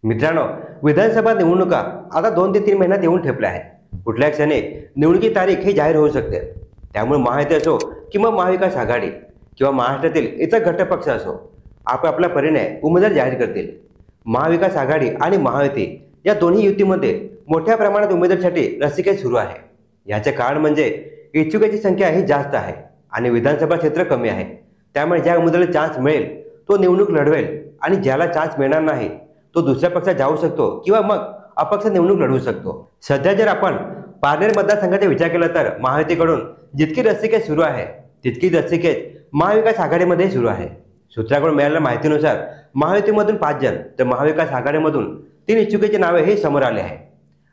मित्रांनो, विधानसभा निवडणुका आता 2 ते 3 महिन्यात येऊन ठेपल्या आहेत. कुठल्या क्षणी निवडणुकी तारीख ही जाहीर होऊ शकते. त्यामुळे महायुती असो किंवा महाविकास आघाडी किंवा महाराष्ट्रातील इतर घटक पक्ष असो, आपापल्या परीने उमेदवार जाहीर करतील. महाविकास आघाडी आणि महायुती या दोन्ही युतीमध्ये मोठ्या प्रमाणात उमेदवारांसाठी रस्सीखेच सुरू आहे. याचे कारण म्हणजे इच्छुकांची संख्या ही जास्त आहे आणि विधानसभा क्षेत्र कमी आहे. त्यामुळे ज्या उमेदवाराला चान्स मिळेल तो निवडणूक लढवेल आणि ज्याला चान्स मिळणार नाही तो दुसऱ्या पक्षात जाऊ शकतो किंवा मग अपक्ष निवडणूक लढवू शकतो. सध्या जर आपण पारनेर मतदारसंघाचा विचार केला तर महायुतीकडून जितकी रस्सीखेच सुरू आहे तितकी रस्सीखेच महाविकास आघाडीमध्ये सुरू आहे. सूत्राकडून मिळालेल्या माहितीनुसार महायुतीमधून 5 जण तर महाविकास आघाडीमधून 3 इच्छुकांची नावे हे समोर आले आहे.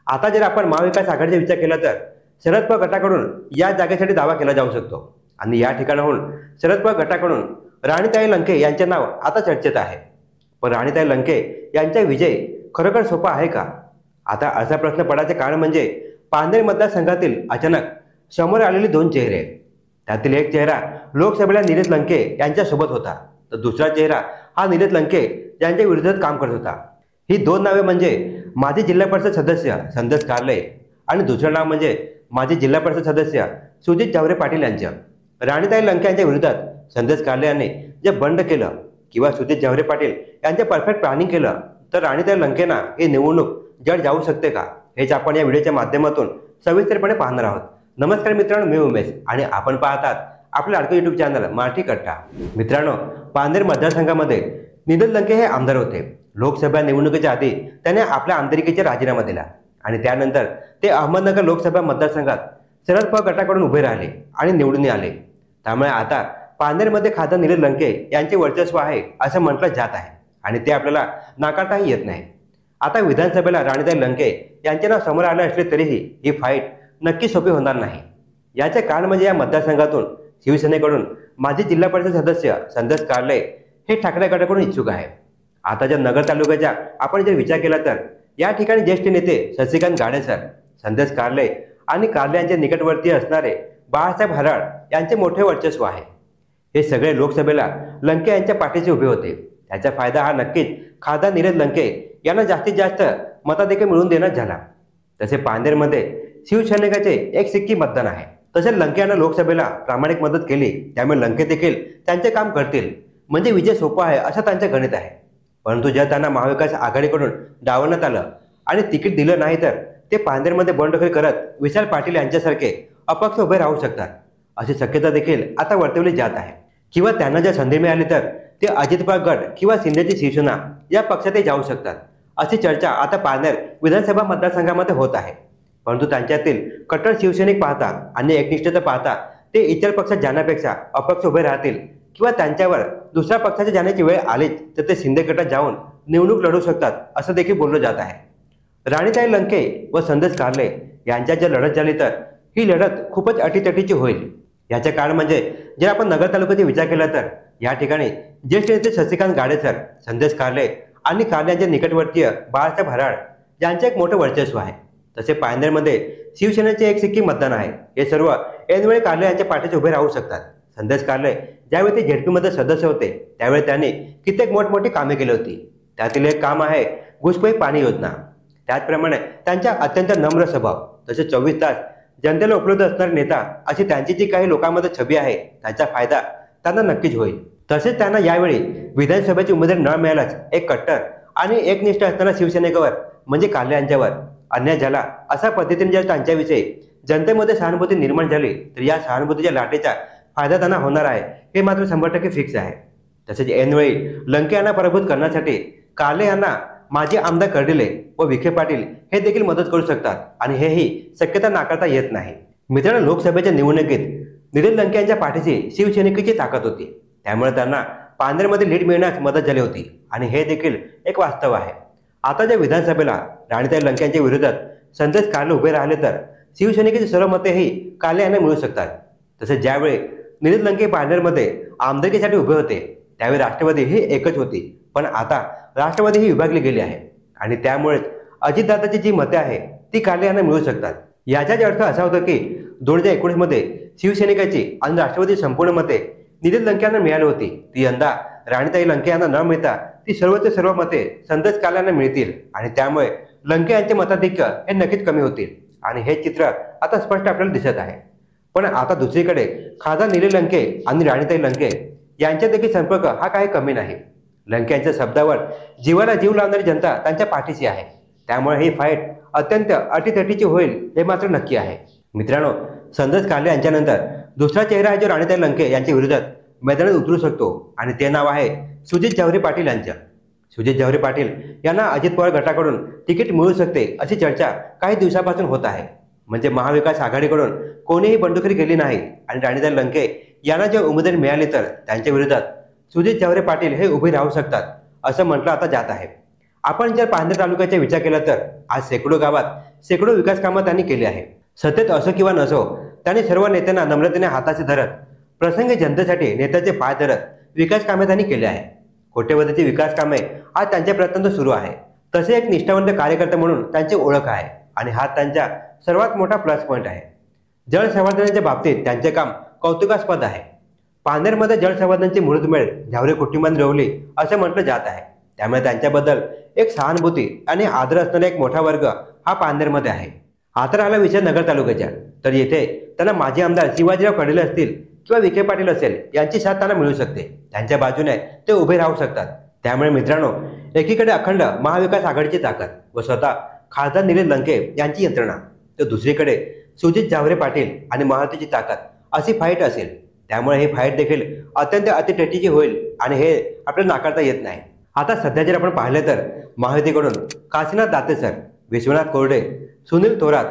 आता जर आपण महाविकास आघाडीचा विचार केला तर शरद पवार गटाकडून या जागेसाठी दावा केला जाऊ शकतो आणि या ठिकाणाहून शरद पवार गटाकडून राणीताई लंके यांचे नाव आता चर्चेत आहे. पण राणीताई लंके यांचा विजय खरोखर सोपा आहे का? आता असा प्रश्न पडायचे कारण म्हणजे पारनेर मतदारसंघातील अचानक समोर आलेले 2 चेहरे. त्यातील एक चेहरा लोकसभेला निलेश लंके यांच्यासोबत होता तर दुसरा चेहरा हा निलेश लंके यांच्या विरोधात काम करत होता. ही 2 नावे म्हणजे माजी जिल्हा परिषद सदस्य संदेश कारले आणि दुसरं नाव म्हणजे माजी जिल्हा परिषद सदस्य सुजित जावरे पाटील यांचं. राणीताई लंके यांच्या विरोधात संदेश कारले यांनी जे बंड केलं किंवा सुजित जावरे पाटील यांचे परफेक्ट प्लॅनिंग केलं तर राणीताई लंकेंना ही निवडणूक जड जाऊ शकते का, हेच आपण या व्हिडिओच्या माध्यमातून सविस्तरपणे पाहणार आहोत. नमस्कार मित्रांनो, मी उमेश आणि आपण पाहतात आपलं लाडकं युट्यूब चॅनल मराठी कट्टा. मित्रांनो, पारनेर मतदारसंघामध्ये निलेश लंके हे आमदार होते. लोकसभा निवडणुकीच्या आधी त्याने आपल्या आमदारकीचा राजीनामा दिला आणि त्यानंतर ते अहमदनगर लोकसभा मतदारसंघात शरद पवार गटाकडून उभे राहिले आणि निवडून आले. त्यामुळे आता पारनेरमध्ये खासदार निलेश लंके यांचे वर्चस्व आहे असं म्हटलं जात आहे आणि ते आपल्याला नाकारताही येत नाही. आता विधानसभेला राणीताई लंके यांचे नाव समोर आले असले तरीही ही फाईट नक्की सोपी होणार नाही. याचे कारण म्हणजे या मतदारसंघातून शिवसेनेकडून माजी जिल्हा परिषद सदस्य संदेश कारले हे ठाकरे गटाकडून इच्छुक आहे. आता जर नगर तालुक्याचा आपण जर विचार केला तर या ठिकाणी ज्येष्ठ नेते शशिकांत गाडेसर, संदेश कारले आणि कारले यांचे निकटवर्तीय असणारे बाळासाहेब हराळ यांचे मोठे वर्चस्व आहे. हे सगळे लोकसभेला लंके यांच्या पाठीशी उभे होते. त्याचा फायदा हा नक्कीच खासदार निलेश लंके यांना जास्तीत जास्त मताधिक्य मिळवून देण्यात झाला. तसे पारनेरमध्ये शिवसैनिकाचे एक सिक्की मतदान आहे. तसेच लंके यांना लोकसभेला प्रामाणिक मदत केली त्यामुळे लंके देखील त्यांचे काम करतील म्हणजे विजय सोपा आहे असं त्यांचे गणित आहे. परंतु जर त्यांना महाविकास आघाडीकडून डावलण्यात आलं आणि तिकीट दिलं नाही तर ते पारनेरमध्ये बंडखोरी करत विशाल पाटील यांच्यासारखे अपक्ष उभे राहू शकतात अशी शक्यता देखील आता वर्तवली जात आहे. किंवा त्यांना जर संधी मिळाली तर ते अजित पवार गट किंवा शिंदेची शिवसेना या पक्षातही जाऊ शकतात अशी चर्चा आता पारनेर विधानसभा मतदारसंघामध्ये होत आहे. परंतु त्यांच्यातील कट्टर शिवसैनिक पाहता आणि एकनिष्ठता पाहता ते इतर पक्षात जाण्यापेक्षा अपक्ष उभे राहतील किंवा त्यांच्यावर दुसऱ्या पक्षाच्या जाण्याची वेळ आलीच तर ते शिंदे गटात जाऊन निवडणूक लढवू शकतात असं देखील बोललं जात आहे. राणीताई लंके व संदेश कारले यांच्यात जर लढत झाली तर ही लढत खूपच अटीतटीची होईल. याचे कारण म्हणजे जर आपण नगर तालुक्याचा विचार केला तर या ठिकाणी ज्येष्ठ नेते शशिकांत गाडेसर, संदेश कारले आणि कारले यांचे निकटवर्तीय बाळासाहेब हराळ यांचे एक मोठे वर्चस्व आहे. तसे पारनेरमध्ये शिवसेनेचे एक सिक्की मतदान आहे. हे सर्व ऐनवेळी कारले यांच्या पाठीशी उभे राहू शकतात. संदेश कारले ज्यावेळी ते झेडपीमध्ये सदस्य होते त्यावेळी त्यांनी कित्येक मोठमोठी कामे केली होती. त्यातील एक काम आहे घुसखोरी पाणी योजना. त्याचप्रमाणे त्यांचा अत्यंत नम्र स्वभाव तसेच 24 तास जनतेला उपलब्ध असणारे नेता अशी त्यांची जी काही लोकांमध्ये छबी आहे त्याचा फायदा त्यांना नक्कीच होईल. तसेच त्यांना यावेळी विधानसभेची उमेदवारी न मिळाल्यास एक कट्टर आणि एकनिष्ठ असणाऱ्या शिवसैनिकावर म्हणजे कारले यांच्यावर अन्याय झाला अशा पद्धतीने जर त्यांच्याविषयी जनतेमध्ये सहानुभूती निर्माण झाली तर या सहानुभूतीच्या लाटेचा फायदा त्यांना होणार आहे हे मात्र 100% फिक्स आहे. तसेच ऐनवेळी लंके यांना पराभूत करण्यासाठी कारले यांना माजी आमदार कर्डिले व विखे पाटील हे देखील मदत करू शकतात आणि हेही शक्यता नाकारता येत नाही. मित्रांनो, लोकसभेच्या निवडणुकीत निलेश लंके यांच्या पाठीशी शिवसैनिकाची ताकद होती. त्यामुळे त्यांना पारनेरमध्ये लीड मिळण्यास मदत झाली होती आणि हे देखील एक वास्तव आहे. आता ज्या विधानसभेला राणीताई लंके यांच्या विरोधात संदेश कारले उभे राहिले तर शिवसैनिकाची सर्व मतेही कारले यांना मिळू शकतात. तसेच ज्यावेळी निलेश लंके पारनेरमध्ये आमदारकीसाठी उभे होते त्यावेळी राष्ट्रवादी ही एकच होती. पण आता राष्ट्रवादी ही विभागली गेली आहे आणि त्यामुळेच अजितदादाची जी मते आहे ती कारले यांना मिळू शकतात. याचाच अर्थ असा होता की 2019 मध्ये शिवसैनिकाची आणि राष्ट्रवादी संपूर्ण मते निलेश लंके यांना मिळाली होती ती यंदा राणीताई लंके यांना न मिळता ती सर्वच्या सर्व मते संदेश कालांना मिळतील आणि त्यामुळे लंके यांचे मताधिक्य हे नक्कीच कमी होतील आणि हे चित्र आता स्पष्ट आपल्याला दिसत आहे। पण आता दुसरीकडे खासदार निलेश लंके आणि राणीताई लंके यांच्या देखील संपर्क हा काही कमी नाही। लंके यांच्या शब्दावर जीवाला जीव लावणारी जनता त्यांच्या पाठीशी आहे, त्यामुळे ही फाईट अत्यंत अटीतटीची होईल हे मात्र नक्की आहे। मित्रांनो, संदेश काले यांच्यानंतर दुसरा चेहरा आहे जो राणीताई लंके यांच्या विरोधात मैदानात उतरू शकतो आणि ते नाव आहे सुजित जावरे पाटील यांचं। सुजित जावरे पाटील यांना अजित पवार गटाकडून तिकीट मिळू शकते अशी चर्चा काही दिवसापासून होत आहे। म्हणजे महाविकास आघाडीकडून कोणीही बंडखोरी केली नाही आणि राणीताई लंके यांना जर उमेदवारी मिळाली तर त्यांच्या विरोधात सुजित जावरे पाटील हे उभे राहू शकतात असं म्हटलं आता जात आहे। आपण जर पारनेर तालुक्याचा विचार केला तर आज शेकडो गावात शेकडो विकास कामं त्यांनी केली आहे। सत्तेत असो किंवा नसो, त्यांनी सर्व नेत्यांना नम्रतेने हाताशी धरत, प्रसंगी जनतेसाठी नेत्याचे पाय धरत विकास कामे त्यांनी केले आहे। कोट्यवधीची विकास कामे आज त्यांच्या प्रयत्नांत सुरू आहे। तसे एक निष्ठावंत कार्यकर्ते म्हणून त्यांची ओळख आहे आणि हा त्यांचा सर्वात मोठा प्लस पॉईंट आहे। जल संवर्धनाच्या बाबतीत त्यांचे काम कौतुकास्पद आहे। पारनेरमध्ये जल संवर्धनाची मुहूर्तमेढ जावरे कुटुंबांनी रोवली असं म्हटलं जात आहे, त्यामुळे त्यांच्याबद्दल एक सहानुभूती आणि आदर असणारा एक मोठा वर्ग हा पारनेरमध्ये आहे। आता राहिला विषय नगर तालुक्याच्या, तर येथे त्यांना माजी आमदार शिवाजीराव कडेले असतील किंवा विखे पाटील असेल यांची साथ त्यांना मिळू शकते। त्यांच्या बाजूने ते उभे राहू शकतात। त्यामुळे मित्रांनो, एकीकडे अखंड महाविकास आघाडीची ताकद व स्वतः खासदार निलेश लंके यांची यंत्रणा, तर दुसरीकडे सुजित जावरे पाटील आणि महायुतीची ताकद अशी फाईट असेल। त्यामुळे ही फाईट देखील अत्यंत अतिटटीची होईल आणि हे आपल्याला नाकारता येत नाही। आता सध्या जर आपण पाहिलं तर महायुतीकडून काशीनाथ दातेसर, विश्वनाथ कोरडे, सुनील थोरात,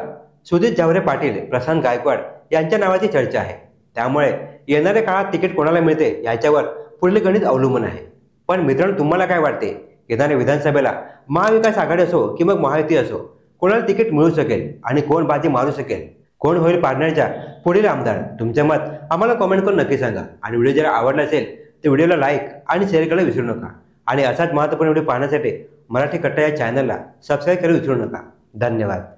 सुजित जावरे पाटील, प्रशांत गायकवाड यांच्या नावाची चर्चा आहे। त्यामुळे येणाऱ्या काळात तिकीट कोणाला मिळते याच्यावर पुढील गणित अवलंबून आहे। पण मित्रांनो, तुम्हाला काय वाटते, येणाऱ्या विधानसभेला महाविकास आघाडी असो किंवा महायुती असो, कोणाला तिकीट मिळू शकेल आणि कोण बाजी मारू शकेल, कोण होईल पारनेरच्या पुढील आमदार? तुमचे मत आम्हाला कमेंट करून नक्की सांगा आणि व्हिडिओ जर आवडला असेल तर व्हिडिओला लाईक आणि शेअर करायला विसरू नका आणि असाच महत्त्वपूर्ण व्हिडिओ पाहण्यासाठी मराठी कट्टा या चॅनलला सबस्क्राईब करायला विसरू नका। धन्यवाद।